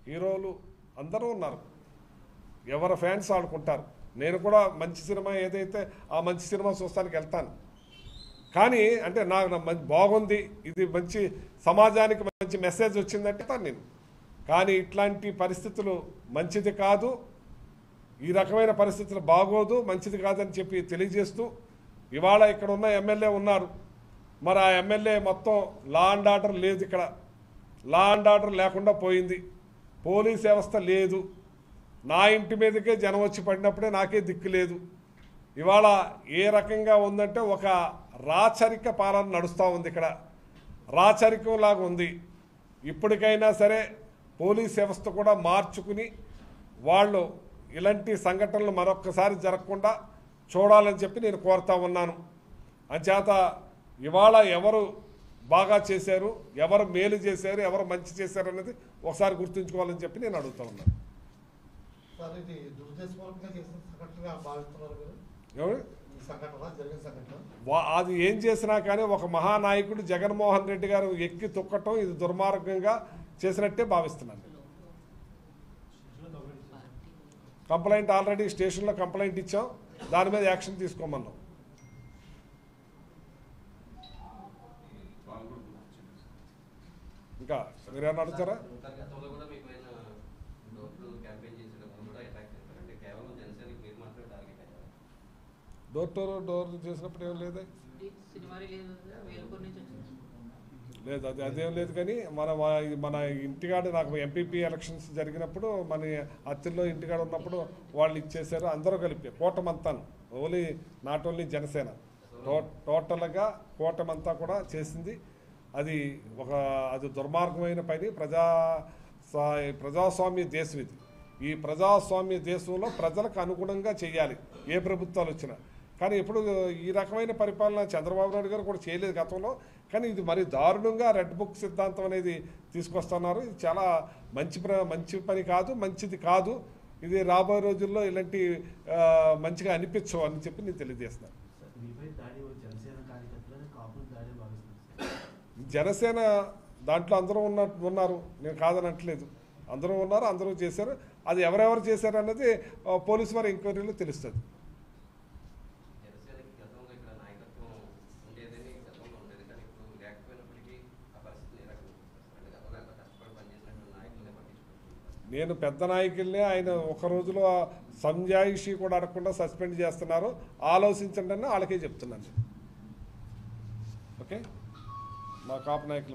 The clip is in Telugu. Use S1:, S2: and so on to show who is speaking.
S1: హీరోలు అందరూ ఉన్నారు, ఎవరి ఫ్యాన్స్ ఆడుకుంటారు. నేను కూడా మంచి సినిమా ఏదైతే ఆ మంచి సినిమా చూస్తానికి వెళ్తాను. కానీ అంటే నాకు బాగుంది, ఇది మంచి సమాజానికి మంచి మెసేజ్ వచ్చిందంటే నేను. కానీ ఇట్లాంటి పరిస్థితులు మంచిది కాదు, ఈ రకమైన పరిస్థితులు బాగోదు, మంచిది కాదని చెప్పి తెలియజేస్తూ, ఇవాళ ఇక్కడ ఉన్న ఎమ్మెల్యే ఉన్నారు, మరి ఆ ఎమ్మెల్యే మొత్తం లా అండ్ ఆర్డర్ లేదు, ఇక్కడ లా అండ్ ఆర్డర్ లేకుండా పోయింది, పోలీస్ వ్యవస్థ లేదు, నా ఇంటి మీదకే జనం వచ్చి పడినప్పుడే నాకే దిక్కు లేదు. ఇవాళ ఏ రకంగా ఉందంటే ఒక రాచరిక పాలన నడుస్తూ ఉంది, ఇక్కడ రాచరికంలాగా ఉంది. ఇప్పటికైనా సరే పోలీస్ వ్యవస్థ కూడా మార్చుకుని వాళ్ళు ఇలాంటి సంఘటనలు మరొక్కసారి జరగకుండా చూడాలని చెప్పి నేను కోరుతా ఉన్నాను. అంచేత ఇవాళ ఎవరు బాగా చేశారు, ఎవరు మేలు చేశారు, ఎవరు మంచి చేశారు అనేది ఒకసారి గుర్తుంచుకోవాలని చెప్పి నేను అడుగుతా ఉన్నాను. అది ఏం చేసినా కానీ ఒక మహానాయకుడు జగన్మోహన్ రెడ్డి గారు ఎక్కి తొక్కటం ఇది దుర్మార్గంగా చేసినట్టే భావిస్తున్నాను. కంప్లైంట్ ఆల్రెడీ స్టేషన్లో కంప్లైంట్ ఇచ్చాం, దాని మీద యాక్షన్ తీసుకోమన్నాం. ఇంకా మీరేమన్నా అడుగుతారా? డోర్ టు డోర్ చేసినప్పుడు ఏం లేదా? లేదు, అదేం లేదు. కానీ మన ఇంటికాడ నాకు ఎంపీపీ ఎలక్షన్స్ జరిగినప్పుడు మన అత్తిల్లో ఇంటికాడ ఉన్నప్పుడు వాళ్ళు ఇచ్చేసారు, అందరూ కలిపి కూటమంతాను, నాట్ ఓన్లీ జనసేన, టోటల్గా కూటమంతా కూడా చేసింది. అది దుర్మార్గమైన పని. ప్రజాస్వామ్య దేశం ఇది. ఈ ప్రజాస్వామ్య దేశంలో ప్రజలకు అనుగుణంగా చేయాలి ఏ ప్రభుత్వాలు వచ్చినా. కానీ ఇప్పుడు ఈ రకమైన పరిపాలన చంద్రబాబు నాయుడు గారు కూడా చేయలేదు గతంలో. కానీ ఇది మరి దారుణంగా రెడ్ బుక్ సిద్ధాంతం అనేది తీసుకొస్తున్నారు. ఇది చాలా మంచి పని కాదు, మంచిది కాదు. ఇది రాబోయే రోజుల్లో ఇలాంటి మంచిగా అనిపించవు అని చెప్పి నేను తెలియజేస్తున్నాను. జనసేన దాంట్లో అందరూ ఉన్నారు, నేను కాదనట్లేదు, అందరూ ఉన్నారు, అందరూ చేశారు. అది ఎవరెవరు చేశారు అన్నది పోలీసు వారి ఎంక్వైరీలో తెలుస్తుంది. నేను పెద్ద నాయకుల్ని ఆయన ఒక రోజులో సంజాయిషి కూడా అడగకుండా సస్పెండ్ చేస్తున్నారు, ఆలోచించండి అని వాళ్ళకే చెప్తున్నాను. ఓకే, మా కాపు నాయకులు